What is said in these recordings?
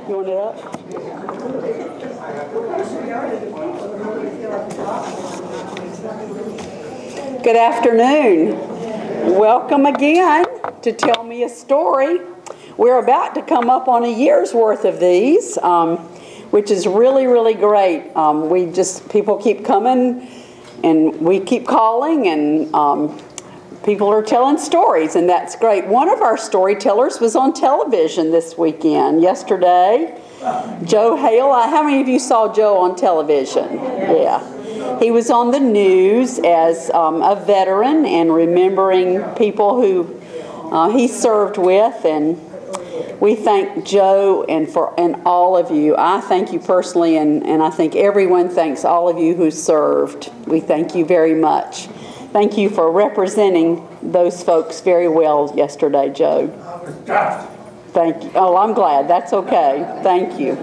You want it up? Good afternoon. Welcome again to Tell Me a Story. We're about to come up on a year's worth of these, which is really, really great. People keep coming and we keep calling, and people are telling stories, and that's great. One of our storytellers was on television this weekend, yesterday. Joe Hale. How many of you saw Joe on television? Yeah. He was on the news as a veteran and remembering people who he served with, and we thank Joe and all of you. I thank you personally, and I think everyone thanks all of you who served. We thank you very much. Thank you for representing those folks very well yesterday, Joe. Thank you. Oh, I'm glad. That's okay. Thank you.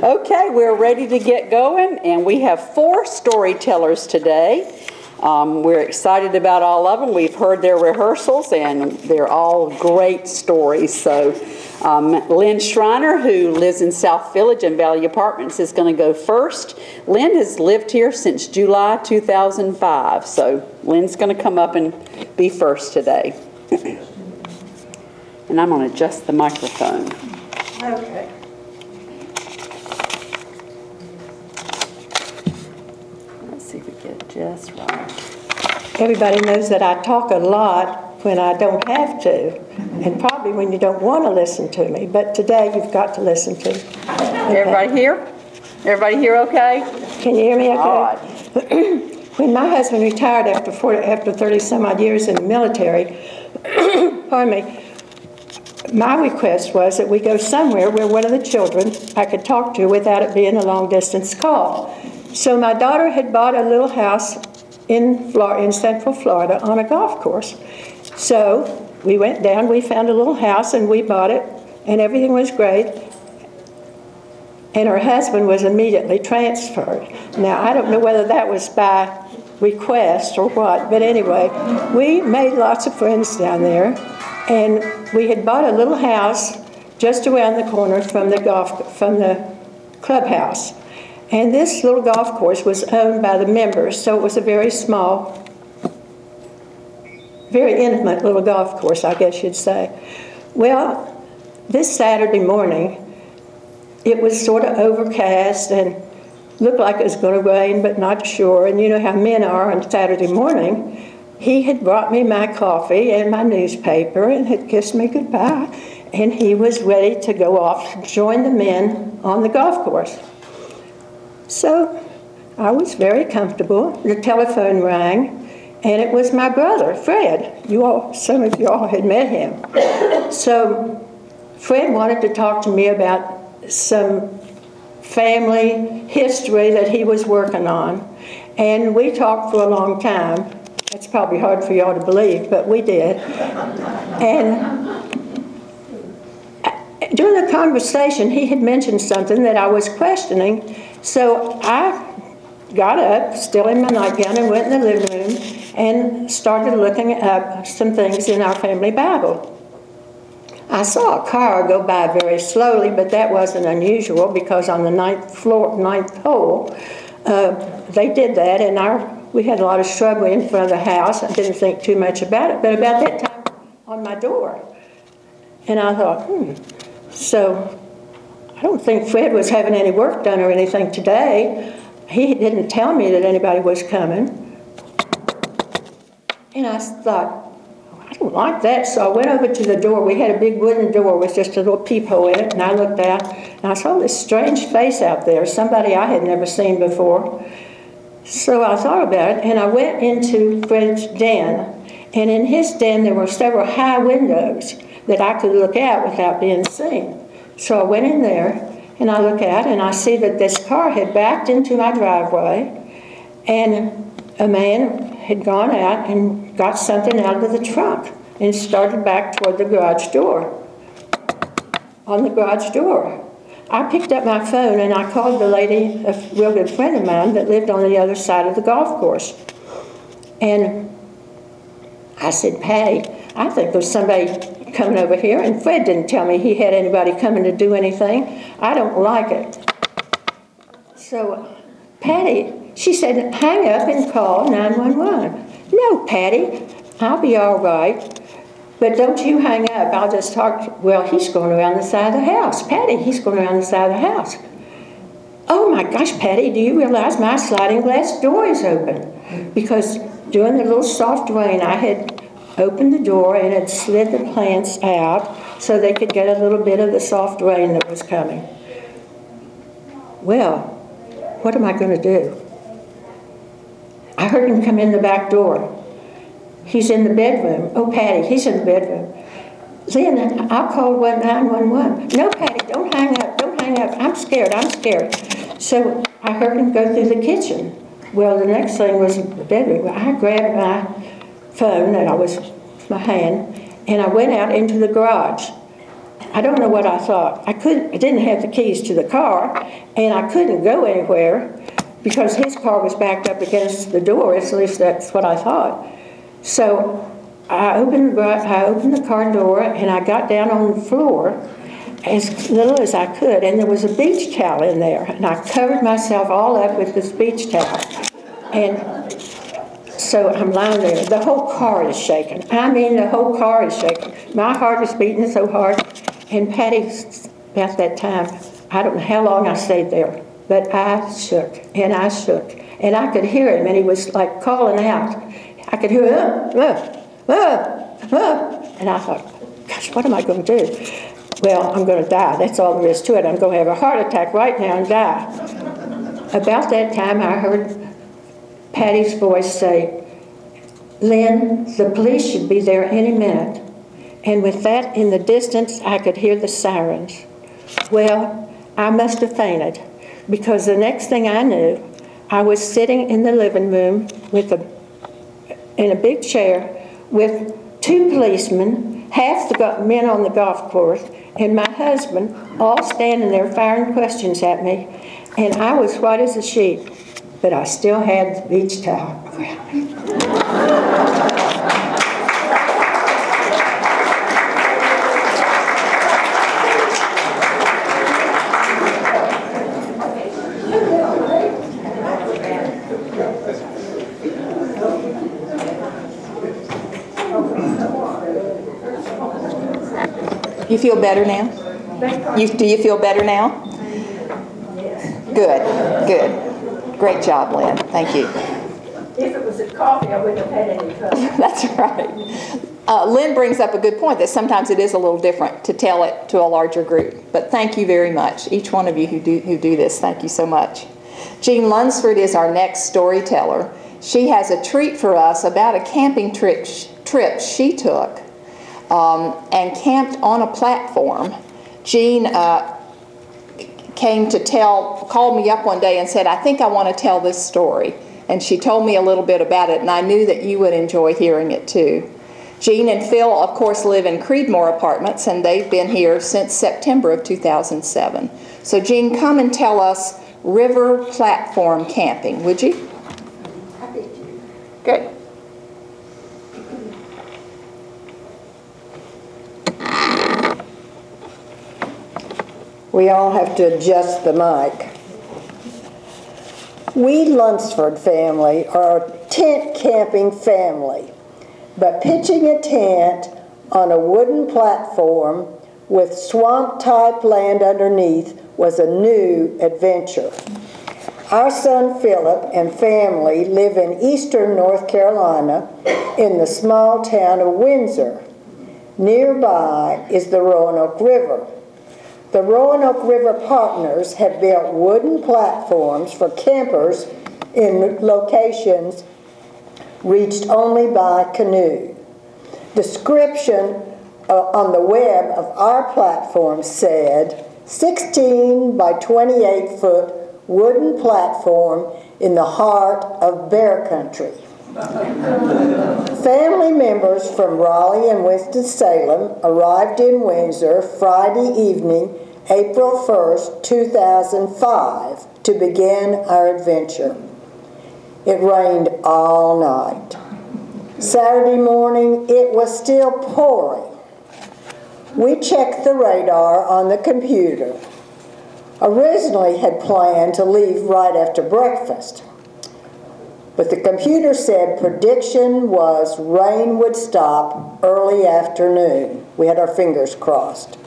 Okay, we're ready to get going, and we have 4 storytellers today. We're excited about all of them. We've heard their rehearsals, and they're all great stories. So Lynn Schreiner, who lives in South Village and Valley Apartments, is going to go first. Lynn has lived here since July 2005, so Lynn's going to come up and be first today. And I'm going to adjust the microphone. Okay. Let's see if we get it just right. Everybody knows that I talk a lot when I don't have to, and probably when you don't want to listen to me, but today you've got to listen to me. Okay. Everybody here? Everybody here okay? Can you hear me okay? All right. When my husband retired after 30-some-odd years in the military, pardon me, my request was that we go somewhere where one of the children I could talk to without it being a long-distance call. So my daughter had bought a little house in Central Florida on a golf course. So we went down, we found a little house, and we bought it, and everything was great. And her husband was immediately transferred. Now, I don't know whether that was by request or what, but anyway, we made lots of friends down there. And we had bought a little house just around the corner from the clubhouse. And this little golf course was owned by the members, so it was a very small, very intimate little golf course, I guess you'd say. Well, this Saturday morning, it was sort of overcast and looked like it was going to rain, but not sure. And you know how men are on Saturday morning. He had brought me my coffee and my newspaper and had kissed me goodbye, and he was ready to go off to join the men on the golf course. So I was very comfortable. The telephone rang, and it was my brother, Fred. Some of you all had met him. So Fred wanted to talk to me about some family history that he was working on, and we talked for a long time. It's probably hard for y'all to believe, but we did. And during the conversation, he had mentioned something that I was questioning, so I got up, still in my nightgown, and went in the living room and started looking up some things in our family Bible. I saw a car go by very slowly, but that wasn't unusual because on the ninth hole, they did that, and we had a lot of shrubbery in front of the house. I didn't think too much about it, but about that time, on my door. And I thought, So I don't think Fred was having any work done or anything today. He didn't tell me that anybody was coming. And I thought, I don't like that. So I went over to the door. We had a big wooden door with just a little peephole in it, and I looked out, and I saw this strange face out there, somebody I had never seen before. So I thought about it, and I went into Fred's den, and in his den there were several high windows that I could look out without being seen. So I went in there, and I look out, and I see that this car had backed into my driveway, and a man had gone out and got something out of the trunk and started back toward the garage door. On the garage door, I picked up my phone and I called the lady, a real good friend of mine that lived on the other side of the golf course. And I said, hey, I think there's somebody coming over here, and Fred didn't tell me he had anybody coming to do anything. I don't like it. So Patty, she said, hang up and call 911. No, Patty, I'll be all right. But don't you hang up. I'll just talk. Well, he's going around the side of the house. Patty, he's going around the side of the house. Oh my gosh, Patty, do you realize my sliding glass door is open? Because during the little soft rain, I had opened the door and had slid the plants out so they could get a little bit of the soft rain that was coming. Well, what am I going to do? I heard him come in the back door. He's in the bedroom. Oh, Patty, he's in the bedroom. Then I called 911. No, Patty, don't hang up, don't hang up. I'm scared, I'm scared. So I heard him go through the kitchen. Well, the next thing was the bedroom. I grabbed my phone that I was with my hand, and I went out into the garage. I don't know what I thought. I didn't have the keys to the car, and I couldn't go anywhere because his car was backed up against the door. At least that's what I thought. So I opened the car door, and I got down on the floor as little as I could, and there was a beach towel in there, and I covered myself all up with this beach towel. And so I'm lying there. The whole car is shaking. I mean, the whole car is shaking. My heart is beating so hard. And Patty, about that time, I don't know how long I stayed there, but I shook, and I shook. And I could hear him, and he was like calling out. I could hear, and I thought, gosh, what am I going to do? Well, I'm going to die. That's all there is to it. I'm going to have a heart attack right now and die. About that time, I heard Patty's voice say, Lynn, the police should be there any minute. And with that in the distance, I could hear the sirens. Well, I must have fainted, because the next thing I knew, I was sitting in the living room in a big chair with two policemen, half the men on the golf course, and my husband all standing there firing questions at me. And I was white as a sheet, but I still had the beach towel around me. You feel better now? Do you feel better now? Good, good. Great job, Lynn. Thank you. If it was a coffee, I wouldn't have had any trouble. That's right. Lynn brings up a good point that sometimes it is a little different to tell it to a larger group. But thank you very much, each one of you who do this. Thank you so much. Jean Lunsford is our next storyteller. She has a treat for us about a camping trip she took and camped on a platform. Jean called me up one day and said, I think I want to tell this story. And she told me a little bit about it, and I knew that you would enjoy hearing it too. Jean and Phil, of course, live in Creedmoor Apartments, and they've been here since September of 2007. So Jean, come and tell us river platform camping, would you? Happy to. Good. We all have to adjust the mic. We Lunsford family are a tent camping family, but pitching a tent on a wooden platform with swamp-type land underneath was a new adventure. Our son Philip and family live in eastern North Carolina in the small town of Windsor. Nearby is the Roanoke River. The Roanoke River Partners have built wooden platforms for campers in locations reached only by canoe. Description on the web of our platform said, 16 by 28 foot wooden platform in the heart of bear country. Family members from Raleigh and Winston-Salem arrived in Windsor Friday evening, April 1st, 2005, to begin our adventure. It rained all night. Saturday morning, it was still pouring. We checked the radar on the computer. Originally had planned to leave right after breakfast, but the computer said prediction was rain would stop early afternoon. We had our fingers crossed.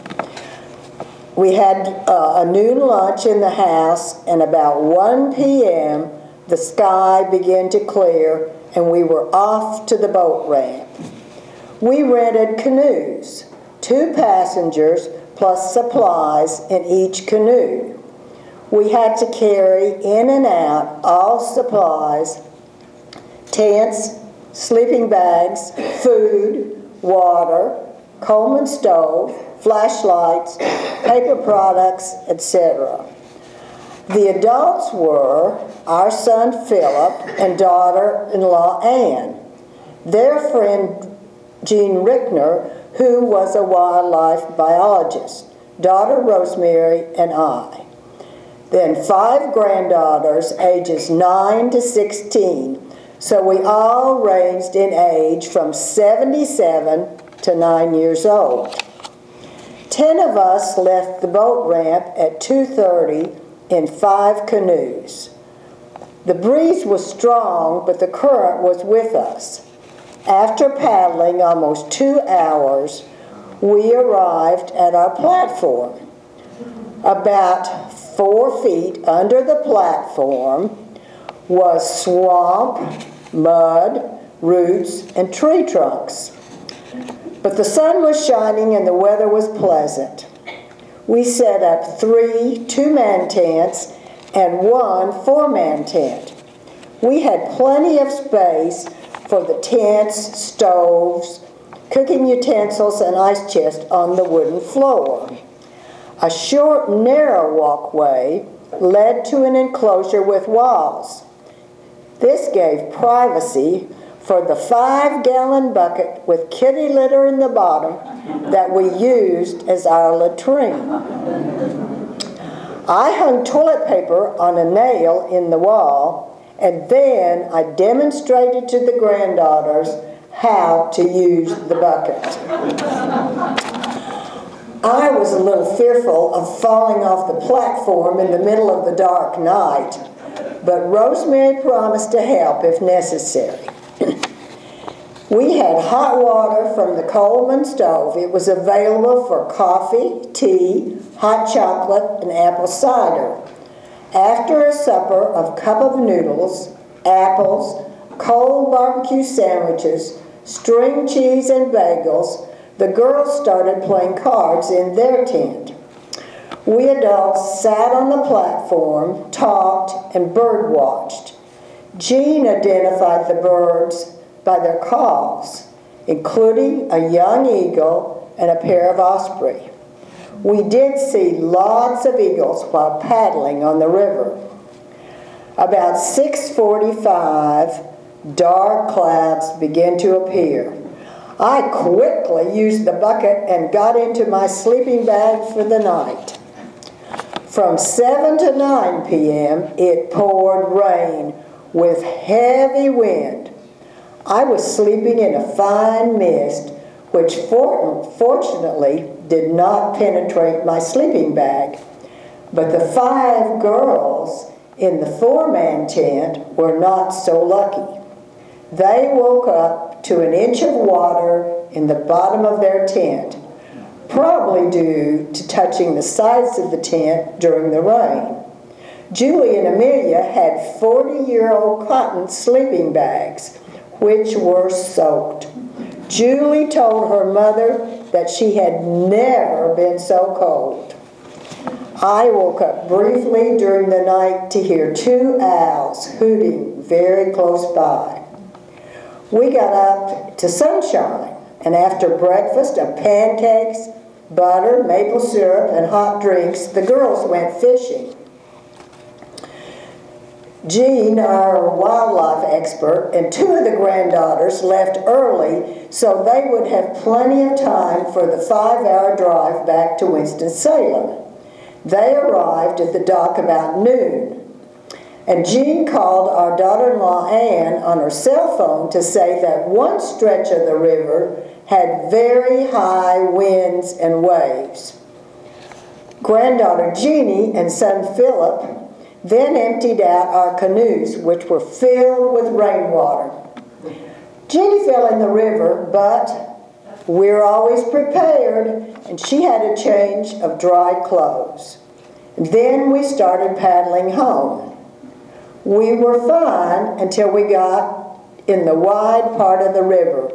We had a noon lunch in the house, and about 1 p.m. the sky began to clear and we were off to the boat ramp. We rented canoes, 2 passengers plus supplies in each canoe. We had to carry in and out all supplies, tents, sleeping bags, food, water, Coleman stove, flashlights, paper products, etc. The adults were our son Philip and daughter-in-law Anne, their friend Jean Rickner, who was a wildlife biologist, daughter Rosemary, and I. Then 5 granddaughters, ages 9 to 16, so we all ranged in age from 77 to 9 years old. 10 of us left the boat ramp at 2:30 in 5 canoes. The breeze was strong, but the current was with us. After paddling almost 2 hours, we arrived at our platform. About 4 feet under the platform was swamp, mud, roots, and tree trunks. But the sun was shining and the weather was pleasant. We set up 3 2-man tents and 1 4-man tent. We had plenty of space for the tents, stoves, cooking utensils, and ice chest on the wooden floor. A short, narrow walkway led to an enclosure with walls. This gave privacy for the 5-gallon bucket with kitty litter in the bottom that we used as our latrine. I hung toilet paper on a nail in the wall, and then I demonstrated to the granddaughters how to use the bucket. I was a little fearful of falling off the platform in the middle of the dark night, but Rosemary promised to help if necessary. We had hot water from the Coleman stove. It was available for coffee, tea, hot chocolate, and apple cider. After a supper of cup of noodles, apples, cold barbecue sandwiches, string cheese, and bagels, the girls started playing cards in their tent. We adults sat on the platform, talked, and bird watched. Jean identified the birds by their calls, including a young eagle and a pair of osprey. We did see lots of eagles while paddling on the river. About 6:45, dark clouds began to appear. I quickly used the bucket and got into my sleeping bag for the night. From 7 to 9 p.m., it poured rain with heavy wind. I was sleeping in a fine mist, which fortunately did not penetrate my sleeping bag. But the 5 girls in the 4-man tent were not so lucky. They woke up to an inch of water in the bottom of their tent, probably due to touching the sides of the tent during the rain. Julie and Amelia had 40-year-old cotton sleeping bags, which were soaked. Julie told her mother that she had never been so cold. I woke up briefly during the night to hear 2 owls hooting very close by. We got up to sunshine, and after breakfast of pancakes, butter, maple syrup, and hot drinks, the girls went fishing. Jean, our wildlife expert, and 2 of the granddaughters left early so they would have plenty of time for the 5-hour drive back to Winston-Salem. They arrived at the dock about noon, and Jean called our daughter-in-law Anne on her cell phone to say that one stretch of the river had very high winds and waves. Granddaughter Jeannie and son Philip then emptied out our canoes, which were filled with rainwater. Jeannie fell in the river, but we're always prepared, and she had a change of dry clothes. Then we started paddling home. We were fine until we got in the wide part of the river,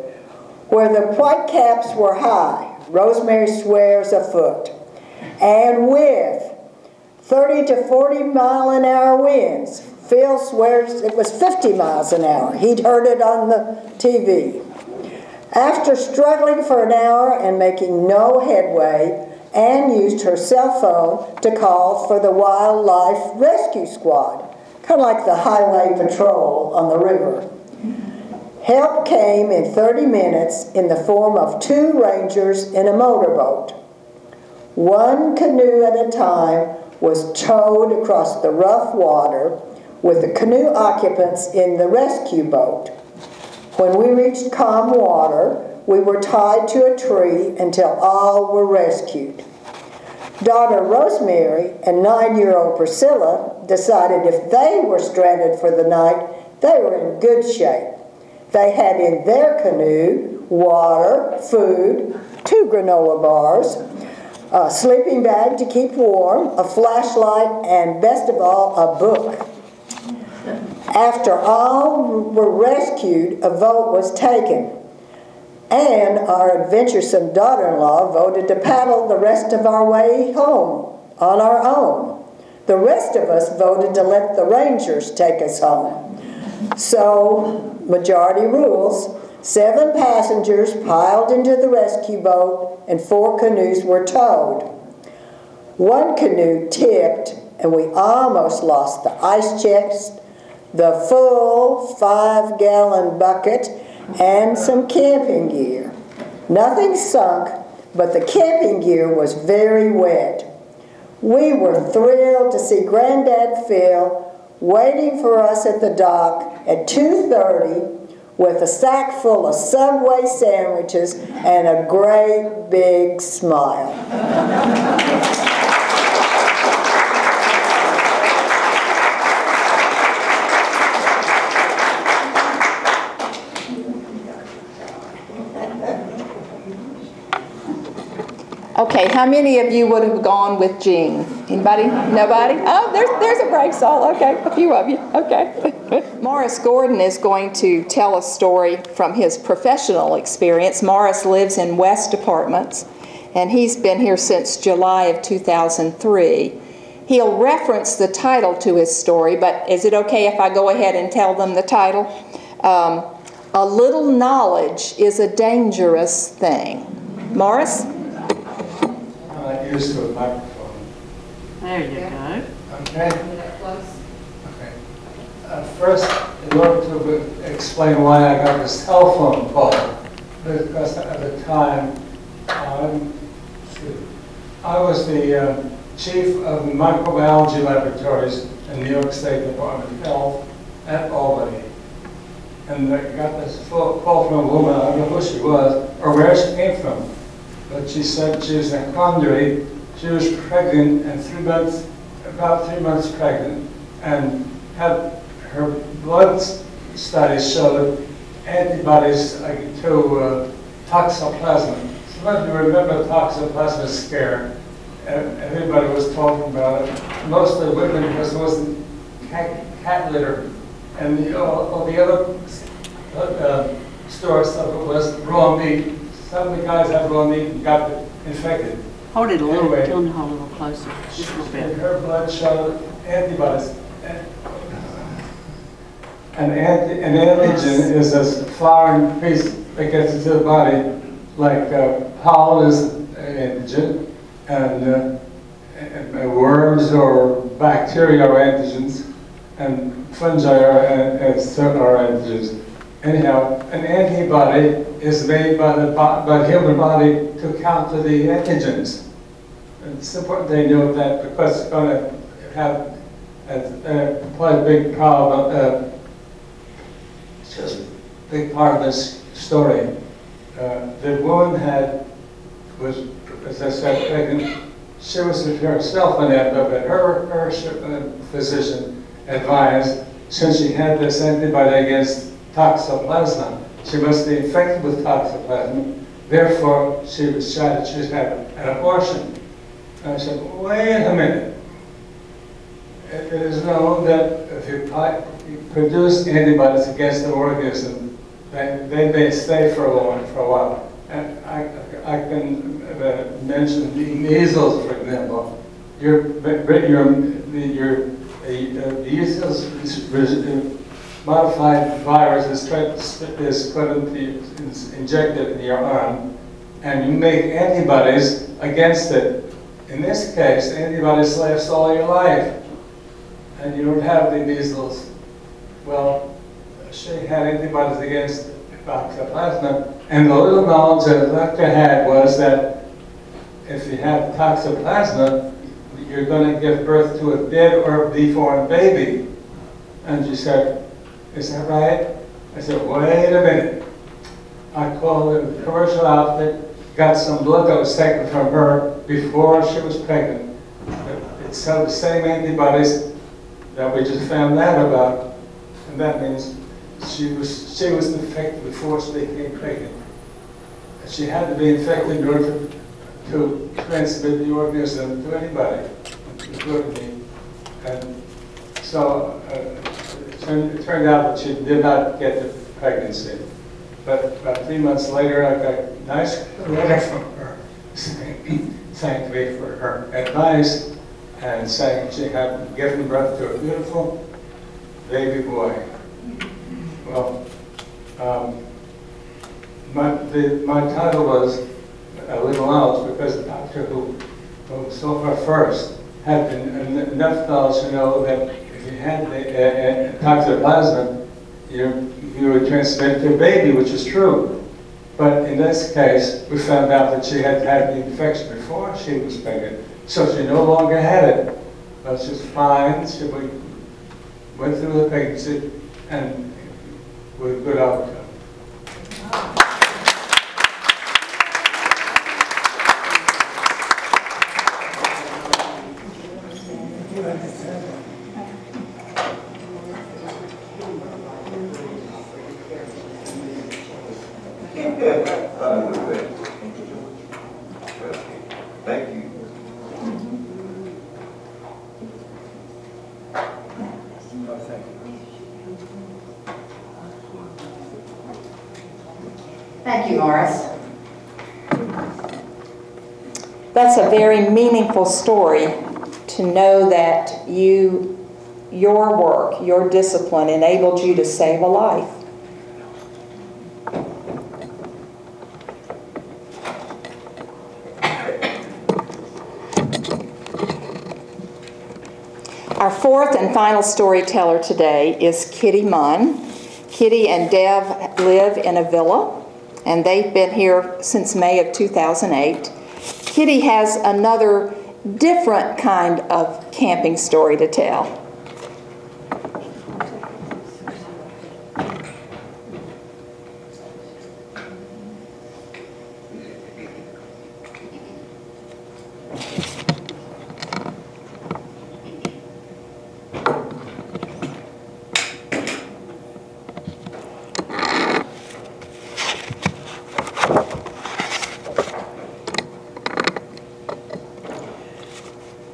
where the whitecaps were high, Rosemary swears a foot, and with 30 to 40 mile-an-hour winds. Phil swears it was 50 miles an hour. He'd heard it on the TV. After struggling for an hour and making no headway, Anne used her cell phone to call for the Wildlife Rescue Squad, kind of like the highway patrol on the river. Help came in 30 minutes in the form of 2 rangers in a motorboat. One canoe at a time was towed across the rough water with the canoe occupants in the rescue boat. When we reached calm water, we were tied to a tree until all were rescued. Daughter Rosemary and 9-year-old Priscilla decided if they were stranded for the night, they were in good shape. They had in their canoe water, food, 2 granola bars, a sleeping bag to keep warm, a flashlight, and best of all, a book. After all were rescued, a vote was taken, and our adventuresome daughter-in-law voted to paddle the rest of our way home on our own. The rest of us voted to let the rangers take us home. So, majority rules. 7 passengers piled into the rescue boat and 4 canoes were towed. 1 canoe tipped and we almost lost the ice chest, the full 5-gallon bucket, and some camping gear. Nothing sunk, but the camping gear was very wet. We were thrilled to see Granddad Phil waiting for us at the dock at 2:30 with a sack full of Subway sandwiches and a great big smile. Okay, how many of you would have gone with Jean? Anybody? Nobody? Oh, there's a brave soul. Okay, a few of you. Okay. Morris Gordon is going to tell a story from his professional experience. Morris lives in West Apartments, and he's been here since July of 2003. He'll reference the title to his story, but is it okay if I go ahead and tell them the title? A little knowledge is a dangerous thing. Morris? Used to a microphone. There you go. Okay. Okay. First, in order to explain why I got this telephone call, because at the time I was the chief of microbiology laboratories in New York State Department of Health at Albany. And I got this call from a woman, I don't know who she was or where she came from. But she said she was in a quandary. She was pregnant and about 3 months pregnant, and had her blood studies showed antibodies to toxoplasma. Some of you remember toxoplasma scare. Everybody was talking about it. Mostly women, because it wasn't cat litter, and all the other store stuff was raw meat. Some of the guys had raw meat and got infected. Hold it a little, Anyway, tell them to hold it a little closer, just a little bit. Her blood showed antibodies. An antigen is a foreign piece that gets into the body, like pollen is an antigen, and worms or bacteria are antigens, and fungi are antigens. Anyhow, an antibody is made by the human body to counter the antigens. And it's important they know that, because it's going to have quite a big problem, it's just a big part of this story. the woman was, as I said, pregnant. She was herself an epic, but her physician advised, since she had this antibody against toxoplasma, she must be infected with toxoplasma. Therefore, she was decided she'd have an abortion. And I said, wait a minute. It is known that if you produce antibodies against the organism, they may stay for a while. And I can mention the measles, for example. Your modified virus is injected in your arm, and you make antibodies against it. In this case, the antibodies last all your life, and you don't have the measles. Well, she had antibodies against toxoplasma, and the little knowledge that the doctor had was that if you have toxoplasma, you're going to give birth to a dead or deformed baby. And she said, is that right? I said, wait a minute. I called the commercial outfit, got some blood that was taken from her before she was pregnant. It's the same antibodies that we just found out about, and that means she was infected before she became pregnant. She had to be infected in order to transmit the organism to anybody, including me. And so it turned out that she did not get the pregnancy. But about 3 months later, I got a nice letter from her thanking me for her advice and saying she had given birth to a beautiful baby boy. Well, my title was a little knowledge because the doctor who saw her first had enough knowledge to know that if you had the toxoplasma, you would transmit it to a baby, which is true. But in this case, we found out that she had had the infection before she was pregnant, so she no longer had it. But she's fine. She went through the pregnancy and with a good outcome. Thank you. Thank you, Morris. That's a very meaningful story to know that your work, your discipline enabled you to save a life. Our fourth and final storyteller today is Kitty Munn. Kitty and Dev live in a villa, and they've been here since May of 2008. Kitty has another different kind of camping story to tell.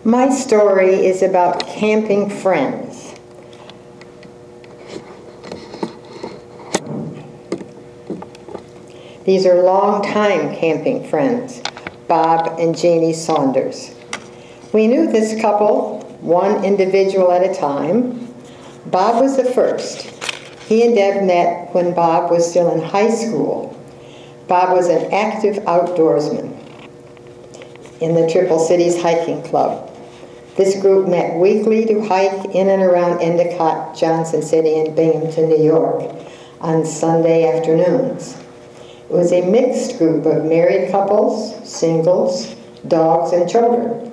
My story is about camping friends. These are long-time camping friends, Bob and Jeannie Saunders. We knew this couple, one individual at a time. Bob was the first. He and Deb met when Bob was still in high school. Bob was an active outdoorsman in the Triple Cities Hiking Club. This group met weekly to hike in and around Endicott, Johnson City, and Binghamton, New York on Sunday afternoons. It was a mixed group of married couples, singles, dogs, and children.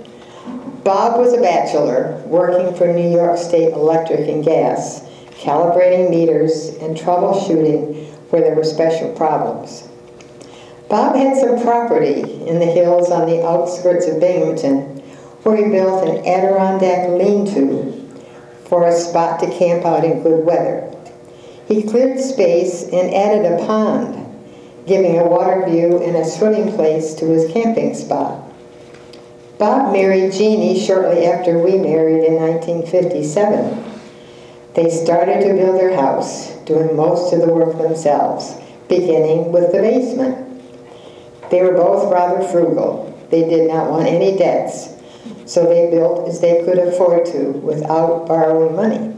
Bob was a bachelor working for New York State Electric and Gas, calibrating meters and troubleshooting where there were special problems. Bob had some property in the hills on the outskirts of Binghamton where he built an Adirondack lean-to for a spot to camp out in good weather. He cleared space and added a pond, giving a water view and a swimming place to his camping spot. Bob married Jeannie shortly after we married in 1957. They started to build their house, doing most of the work themselves, beginning with the basement. They were both rather frugal. They did not want any debts, so they built as they could afford to without borrowing money.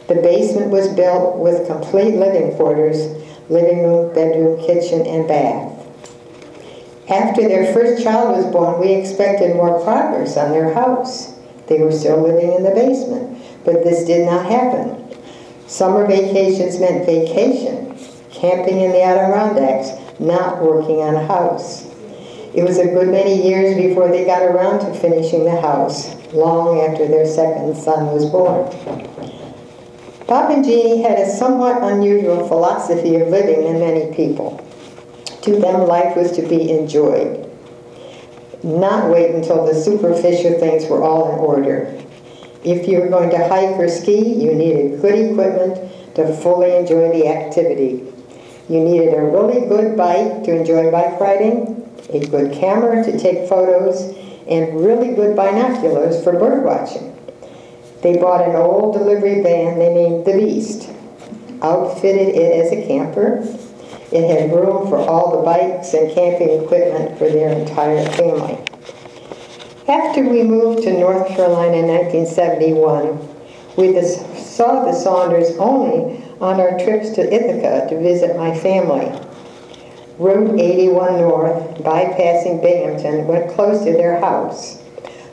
The basement was built with complete living quarters, living room, bedroom, kitchen, and bath. After their first child was born, we expected more progress on their house. They were still living in the basement, but this did not happen. Summer vacations meant vacation, camping in the Adirondacks, not working on a house. It was a good many years before they got around to finishing the house, long after their second son was born. Bob and Jeannie had a somewhat unusual philosophy of living than many people. To them, life was to be enjoyed, not wait until the superficial things were all in order. If you were going to hike or ski, you needed good equipment to fully enjoy the activity. You needed a really good bike to enjoy bike riding, a good camera to take photos, and really good binoculars for bird watching. They bought an old delivery van they named the Beast, outfitted it as a camper. It had room for all the bikes and camping equipment for their entire family. After we moved to North Carolina in 1971, we saw the Saunders only on our trips to Ithaca to visit my family. Route 81 North, bypassing Binghamton, went close to their house,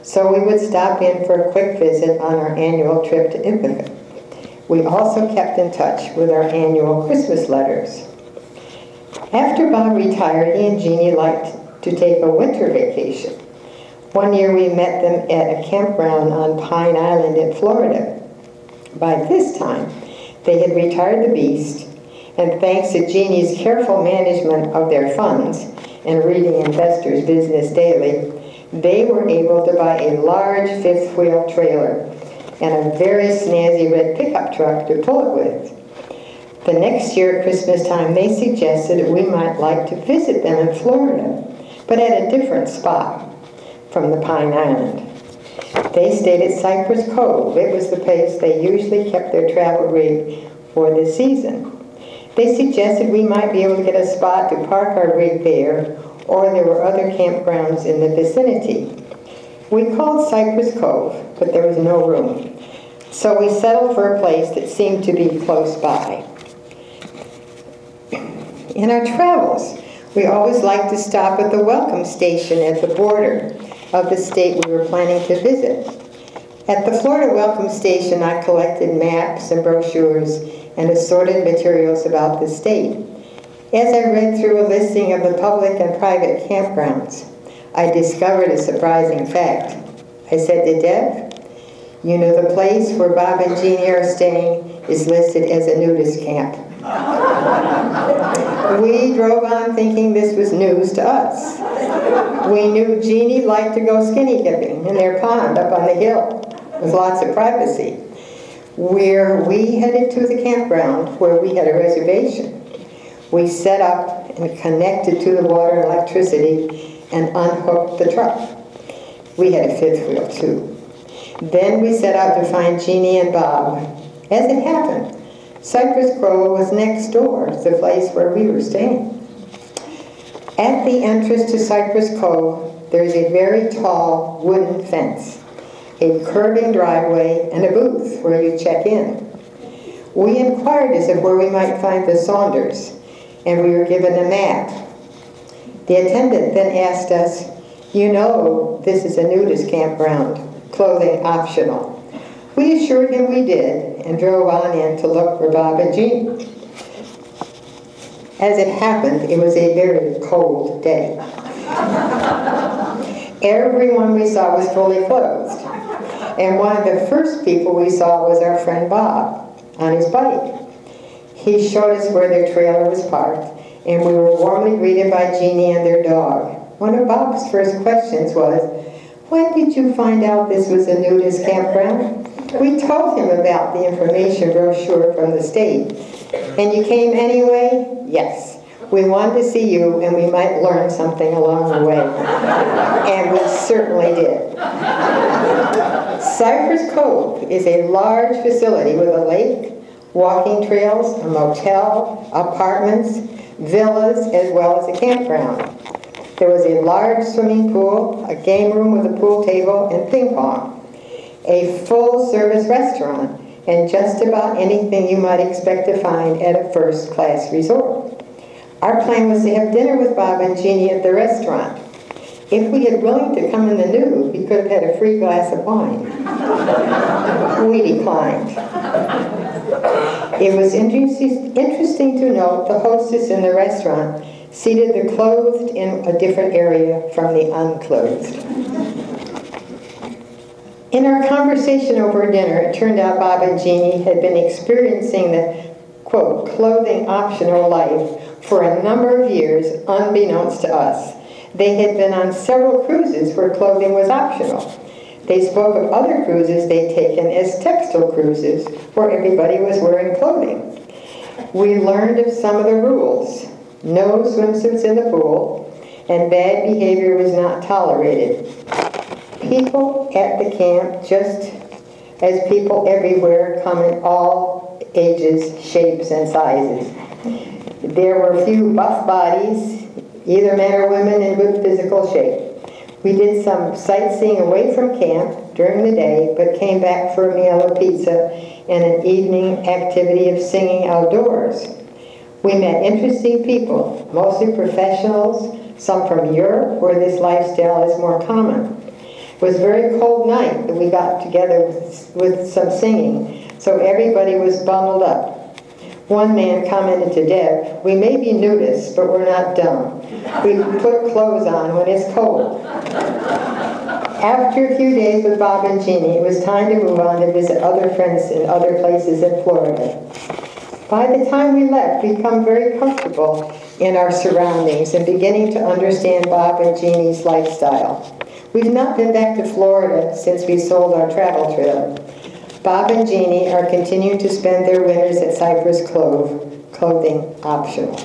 so we would stop in for a quick visit on our annual trip to Ithaca. We also kept in touch with our annual Christmas letters. After Bob retired, he and Jeannie liked to take a winter vacation. One year we met them at a campground on Pine Island in Florida. By this time, they had retired the Beast, and thanks to Jeannie's careful management of their funds and reading Investors Business Daily, they were able to buy a large fifth-wheel trailer and a very snazzy red pickup truck to pull it with. The next year at Christmas time, they suggested that we might like to visit them in Florida, but at a different spot from the Pine Island. They stayed at Cypress Cove. It was the place they usually kept their travel rig for the season. They suggested we might be able to get a spot to park our rig there, or there were other campgrounds in the vicinity. We called Cypress Cove, but there was no room. So we settled for a place that seemed to be close by. In our travels, we always liked to stop at the welcome station at the border of the state we were planning to visit. At the Florida Welcome Station, I collected maps and brochures and assorted materials about the state. As I read through a listing of the public and private campgrounds, I discovered a surprising fact. I said to Deb, "You know, the place where Bob and Jeannie are staying is listed as a nudist camp." We drove on thinking this was news to us. We knew Jeannie liked to go skinny dipping in their pond up on the hill with lots of privacy. Where we headed to the campground where we had a reservation, we set up and connected to the water and electricity and unhooked the truck. We had a fifth wheel too. Then we set out to find Jeannie and Bob. As it happened, Cypress Cove was next door to the place where we were staying. At the entrance to Cypress Cove, there's a very tall wooden fence, a curving driveway, and a booth where you check in. We inquired as to where we might find the Saunders, and we were given a map. The attendant then asked us, "You know this is a nudist campground, clothing optional." We assured him we did and drove on in to look for Bob and Jeannie. As it happened, it was a very cold day. Everyone we saw was fully clothed. And one of the first people we saw was our friend Bob on his bike. He showed us where their trailer was parked and we were warmly greeted by Jeannie and their dog. One of Bob's first questions was, "When did you find out this was a nudist campground?" We told him about the information brochure from the state. "And you came anyway?" "Yes. We wanted to see you, and we might learn something along the way." And we certainly did. Cypress Cove is a large facility with a lake, walking trails, a motel, apartments, villas, as well as a campground. There was a large swimming pool, a game room with a pool table and ping pong, a full-service restaurant, and just about anything you might expect to find at a first-class resort. Our plan was to have dinner with Bob and Jeannie at the restaurant. If we had willing to come in the nude, we could have had a free glass of wine. We declined. It was interesting to note the hostess in the restaurant seated the clothed in a different area from the unclothed. In our conversation over dinner, it turned out Bob and Jeannie had been experiencing the, quote, clothing optional life for a number of years, unbeknownst to us. They had been on several cruises where clothing was optional. They spoke of other cruises they'd taken as textile cruises, where everybody was wearing clothing. We learned of some of the rules. No swimsuits in the pool, and bad behavior was not tolerated. People at the camp, just as people everywhere, come in all ages, shapes, and sizes. There were few buff bodies, either men or women in good physical shape. We did some sightseeing away from camp during the day, but came back for a meal of pizza and an evening activity of singing outdoors. We met interesting people, mostly professionals, some from Europe, where this lifestyle is more common. It was a very cold night that we got together with some singing, so everybody was bundled up. One man commented to Deb, "We may be nudists, but we're not dumb. We put clothes on when it's cold." After a few days with Bob and Jeannie, it was time to move on to visit other friends in other places in Florida. By the time we left, we'd become very comfortable in our surroundings and beginning to understand Bob and Jeannie's lifestyle. We've not been back to Florida since we sold our travel trailer. Bob and Jeannie are continuing to spend their winters at Cypress Cove, clothing optional.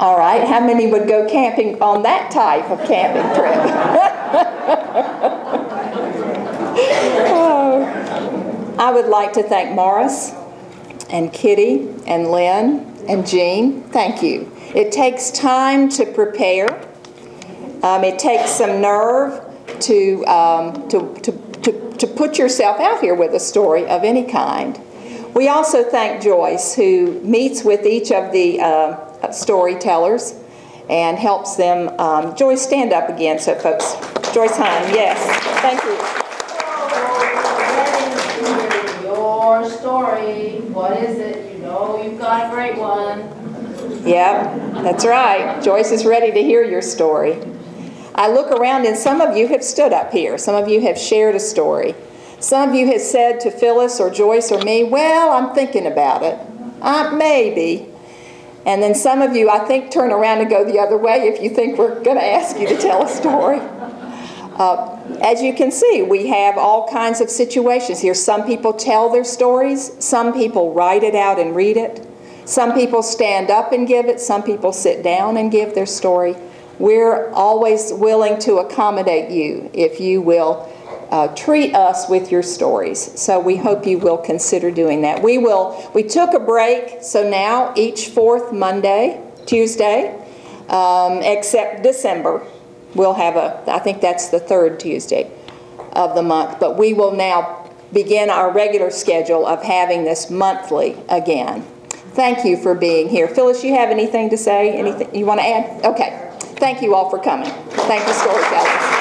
All right, how many would go camping on that type of camping trip? Oh. I would like to thank Morris and Kitty and Lynn and Jean. Thank you. It takes time to prepare. It takes some nerve to put yourself out here with a story of any kind. We also thank Joyce, who meets with each of the storytellers and helps them. Joyce, stand up again so folks. Joyce Hine, yes. Thank you. Your story. What is it? You know you've got a great one. Yep, that's right. Joyce is ready to hear your story. I look around and some of you have stood up here. Some of you have shared a story. Some of you have said to Phyllis or Joyce or me, "Well, I'm thinking about it. Maybe." And then some of you, I think, turn around and go the other way if you think we're going to ask you to tell a story. As you can see, we have all kinds of situations here. Some people tell their stories. Some people write it out and read it. Some people stand up and give it. Some people sit down and give their story. We're always willing to accommodate you if you will treat us with your stories. So we hope you will consider doing that. We took a break, so now each fourth Tuesday, except December, we'll have I think that's the third Tuesday of the month, but we will now begin our regular schedule of having this monthly again. Thank you for being here. Phyllis, you have anything to say? Anything you want to add? Okay. Thank you all for coming. Thank you, storytellers.